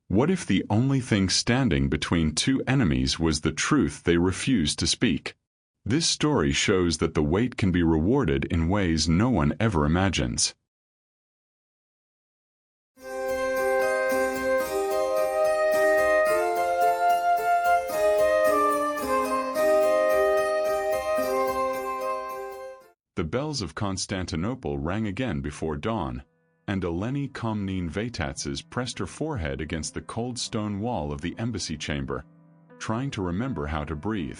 What if the only thing standing between two enemies was the truth they refused to speak? This story shows that the wait can be rewarded in ways no one ever imagines. The bells of Constantinople rang again before dawn, and Eleni Komnene Vatatzes pressed her forehead against the cold stone wall of the embassy chamber, trying to remember how to breathe.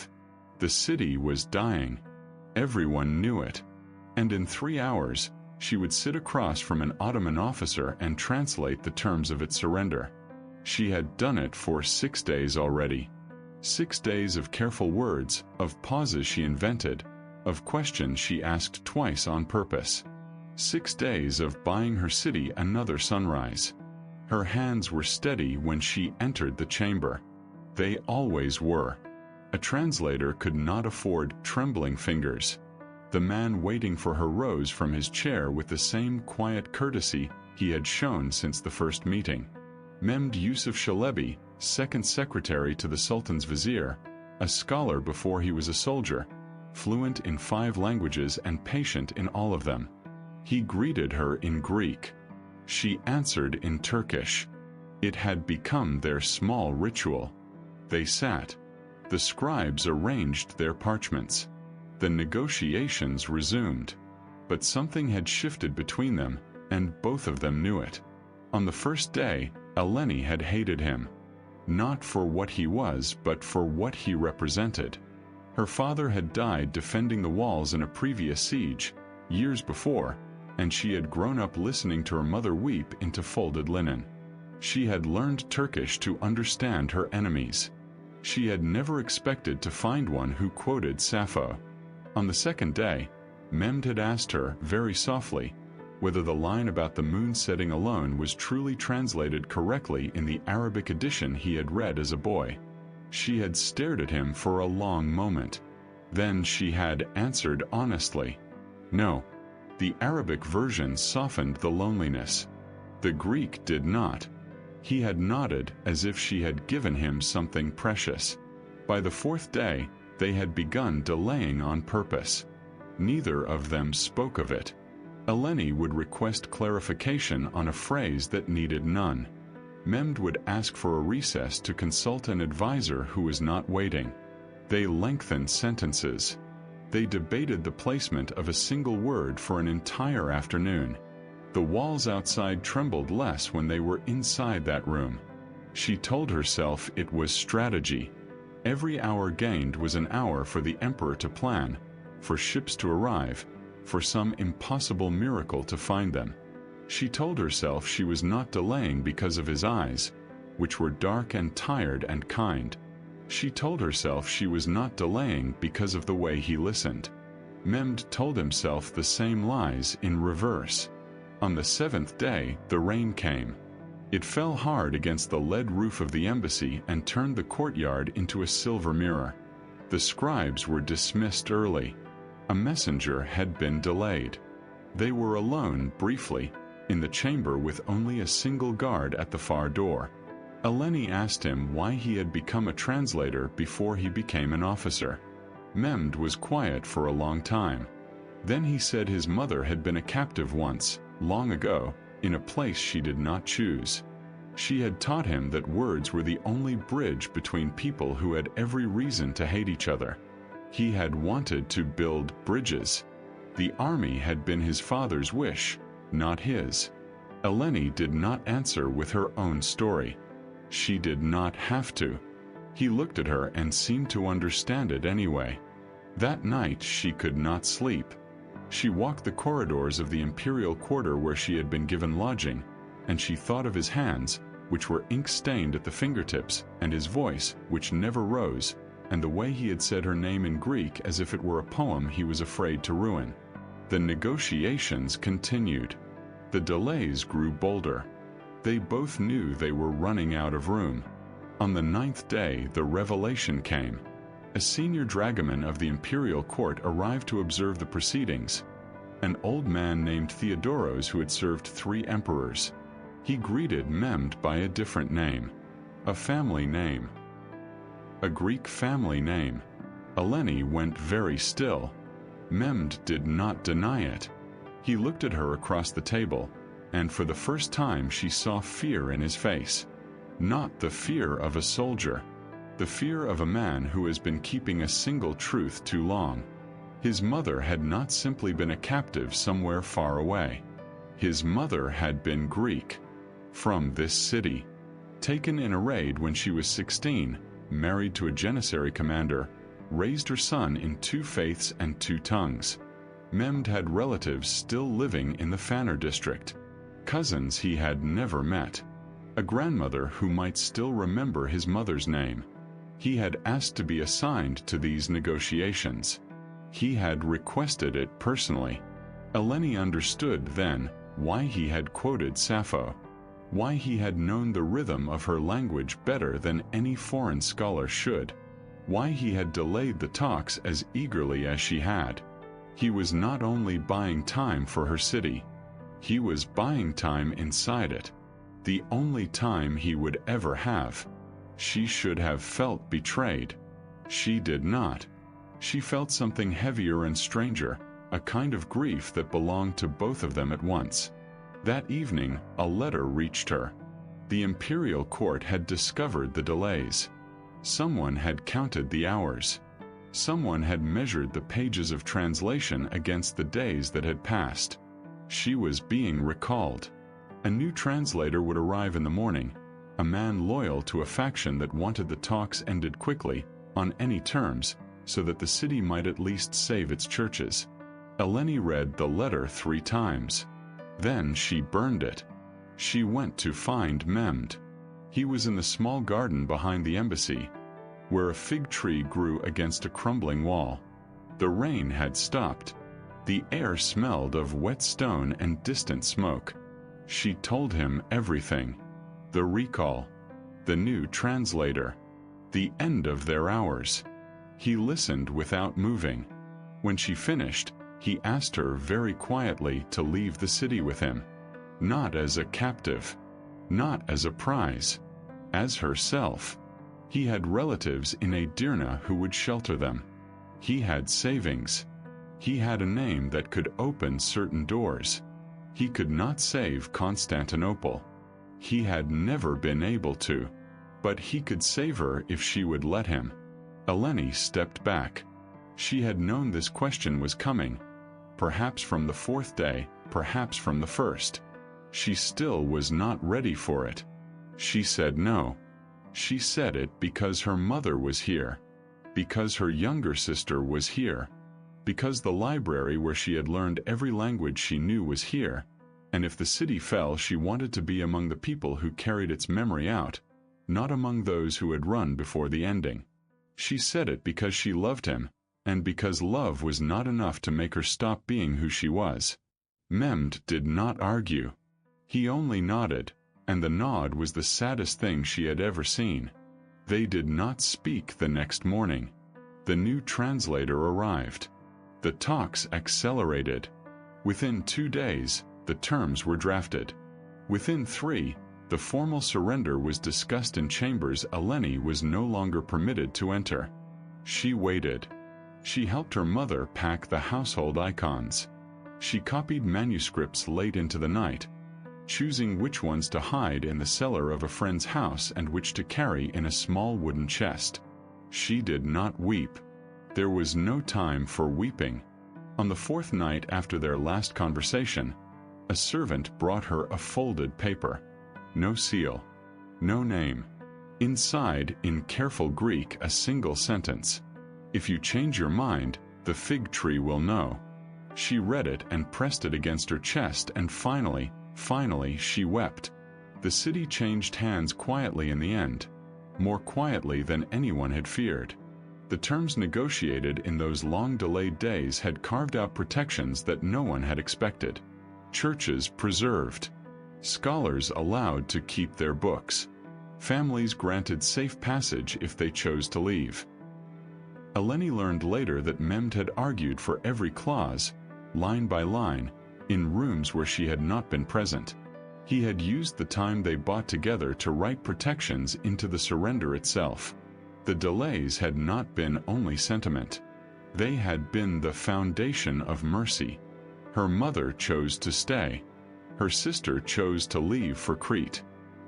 The city was dying. Everyone knew it. And in 3 hours, she would sit across from an Ottoman officer and translate the terms of its surrender. She had done it for 6 days already. 6 days of careful words, of pauses she invented, of questions she asked twice on purpose. 6 days of buying her city another sunrise. Her hands were steady when she entered the chamber. They always were. A translator could not afford trembling fingers. The man waiting for her rose from his chair with the same quiet courtesy he had shown since the first meeting. Mehmed Yusuf Shalebi, second secretary to the Sultan's vizier, a scholar before he was a soldier, fluent in 5 languages and patient in all of them. He greeted her in Greek. She answered in Turkish. It had become their small ritual. They sat. The scribes arranged their parchments. The negotiations resumed. But something had shifted between them, and both of them knew it. On the first day, Eleni had hated him. Not for what he was, but for what he represented. Her father had died defending the walls in a previous siege, years before, and she had grown up listening to her mother weep into folded linen. She had learned Turkish to understand her enemies. She had never expected to find one who quoted Sappho. On the second day, Mehmed had asked her, very softly, whether the line about the moon setting alone was truly translated correctly in the Arabic edition he had read as a boy. She had stared at him for a long moment. Then she had answered honestly, "No." The Arabic version softened the loneliness. The Greek did not. He had nodded as if she had given him something precious. By the 4th day, they had begun delaying on purpose. Neither of them spoke of it. Eleni would request clarification on a phrase that needed none. Mehmed would ask for a recess to consult an advisor who was not waiting. They lengthened sentences. They debated the placement of a single word for an entire afternoon. The walls outside trembled less when they were inside that room. She told herself it was strategy. Every hour gained was an hour for the emperor to plan, for ships to arrive, for some impossible miracle to find them. She told herself she was not delaying because of his eyes, which were dark and tired and kind. She told herself she was not delaying because of the way he listened. Mehmed told himself the same lies in reverse. On the 7th day, the rain came. It fell hard against the lead roof of the embassy and turned the courtyard into a silver mirror. The scribes were dismissed early. A messenger had been delayed. They were alone, briefly, in the chamber with only a single guard at the far door. Eleni asked him why he had become a translator before he became an officer. Mehmed was quiet for a long time. Then he said his mother had been a captive once, long ago, in a place she did not choose. She had taught him that words were the only bridge between people who had every reason to hate each other. He had wanted to build bridges. The army had been his father's wish, not his. Eleni did not answer with her own story. She did not have to. He looked at her and seemed to understand it anyway. That night she could not sleep. She walked the corridors of the imperial quarter where she had been given lodging, and she thought of his hands, which were ink-stained at the fingertips, and his voice, which never rose, and the way he had said her name in Greek as if it were a poem he was afraid to ruin. The negotiations continued. The delays grew bolder. They both knew they were running out of room. On the 9th day, the revelation came. A senior dragoman of the imperial court arrived to observe the proceedings. An old man named Theodoros who had served 3 emperors. He greeted Mehmed by a different name, a family name, a Greek family name. Eleni went very still. Mehmed did not deny it. He looked at her across the table, and for the first time she saw fear in his face. Not the fear of a soldier, the fear of a man who has been keeping a single truth too long. His mother had not simply been a captive somewhere far away. His mother had been Greek, from this city. Taken in a raid when she was 16, married to a Janissary commander, raised her son in 2 faiths and 2 tongues. Mehmed had relatives still living in the Fanner district, cousins he had never met, a grandmother who might still remember his mother's name. He had asked to be assigned to these negotiations. He had requested it personally. Eleni understood then why he had quoted Sappho, why he had known the rhythm of her language better than any foreign scholar should, why he had delayed the talks as eagerly as she had. He was not only buying time for her city, he was buying time inside it, the only time he would ever have. She should have felt betrayed. She did not. She felt something heavier and stranger, a kind of grief that belonged to both of them at once. That evening, a letter reached her. The imperial court had discovered the delays. Someone had counted the hours. Someone had measured the pages of translation against the days that had passed. She was being recalled. A new translator would arrive in the morning, a man loyal to a faction that wanted the talks ended quickly, on any terms, so that the city might at least save its churches. Eleni read the letter 3 times. Then she burned it. She went to find Mehmed. He was in the small garden behind the embassy, where a fig tree grew against a crumbling wall. The rain had stopped. The air smelled of wet stone and distant smoke. She told him everything. The recall, the new translator, the end of their hours. He listened without moving. When she finished, he asked her very quietly to leave the city with him. Not as a captive, not as a prize, as herself. He had relatives in Edirne who would shelter them. He had savings. He had a name that could open certain doors. He could not save Constantinople. He had never been able to. But he could save her if she would let him. Eleni stepped back. She had known this question was coming. Perhaps from the 4th day, perhaps from the 1st. She still was not ready for it. She said no. She said it because her mother was here, because her younger sister was here, because the library where she had learned every language she knew was here, and if the city fell she wanted to be among the people who carried its memory out, not among those who had run before the ending. She said it because she loved him, and because love was not enough to make her stop being who she was. Mehmed did not argue. He only nodded, and the nod was the saddest thing she had ever seen. They did not speak the next morning. The new translator arrived. The talks accelerated. Within 2 days, the terms were drafted. Within 3, the formal surrender was discussed in chambers Eleni was no longer permitted to enter. She waited. She helped her mother pack the household icons. She copied manuscripts late into the night, choosing which ones to hide in the cellar of a friend's house and which to carry in a small wooden chest. She did not weep. There was no time for weeping. On the 4th night after their last conversation, a servant brought her a folded paper. No seal. No name. Inside, in careful Greek, a single sentence. If you change your mind, the fig tree will know. She read it and pressed it against her chest, and finally, she wept. The city changed hands quietly in the end, more quietly than anyone had feared. The terms negotiated in those long-delayed days had carved out protections that no one had expected. Churches preserved. Scholars allowed to keep their books. Families granted safe passage if they chose to leave. Eleni learned later that Mehmed had argued for every clause, line by line, in rooms where she had not been present. He had used the time they bought together to write protections into the surrender itself. The delays had not been only sentiment. They had been the foundation of mercy. Her mother chose to stay. Her sister chose to leave for Crete.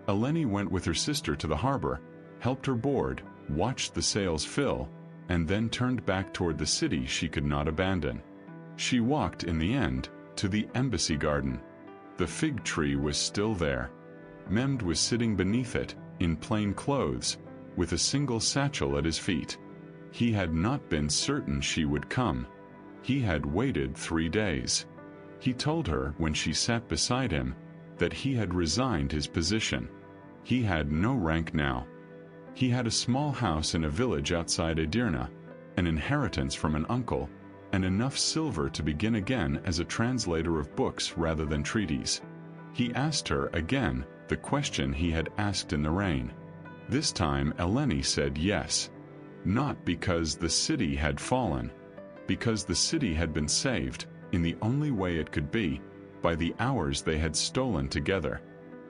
Eleni went with her sister to the harbor, helped her board, watched the sails fill, and then turned back toward the city she could not abandon. She walked, in the end, to the embassy garden. The fig tree was still there. Mehmed was sitting beneath it, in plain clothes, with a single satchel at his feet. He had not been certain she would come. He had waited 3 days. He told her, when she sat beside him, that he had resigned his position. He had no rank now. He had a small house in a village outside Edirne, an inheritance from an uncle, and enough silver to begin again as a translator of books rather than treaties. He asked her again the question he had asked in the rain. This time Eleni said yes. Not because the city had fallen, because the city had been saved, in the only way it could be, by the hours they had stolen together.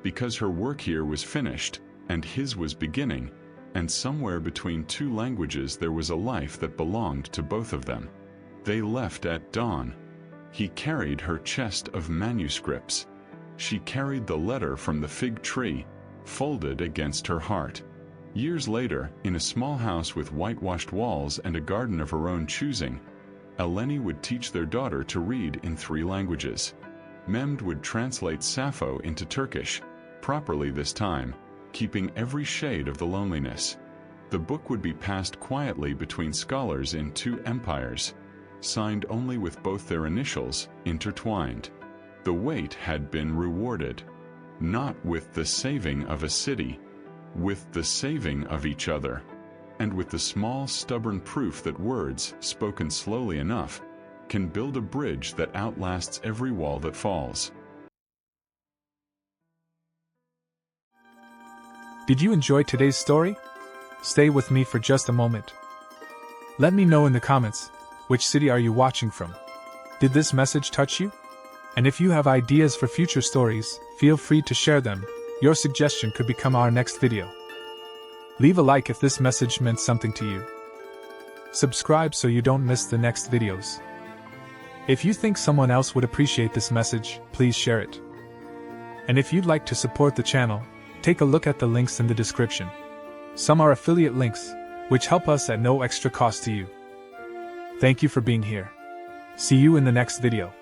Because her work here was finished, and his was beginning, and somewhere between 2 languages there was a life that belonged to both of them. They left at dawn. He carried her chest of manuscripts. She carried the letter from the fig tree, folded against her heart. Years later, in a small house with whitewashed walls and a garden of her own choosing, Eleni would teach their daughter to read in 3 languages. Mehmed would translate Sappho into Turkish, properly this time, keeping every shade of the loneliness. The book would be passed quietly between scholars in 2 empires, signed only with both their initials intertwined. The wait had been rewarded, not with the saving of a city, with the saving of each other, and with the small stubborn proof that words, spoken slowly enough, can build a bridge that outlasts every wall that falls. Did you enjoy today's story? Stay with me for just a moment. Let me know in the comments, which city are you watching from? Did this message touch you? And if you have ideas for future stories, feel free to share them. Your suggestion could become our next video. Leave a like if this message meant something to you. Subscribe so you don't miss the next videos. If you think someone else would appreciate this message, please share it. And if you'd like to support the channel, take a look at the links in the description. Some are affiliate links, which help us at no extra cost to you. Thank you for being here. See you in the next video.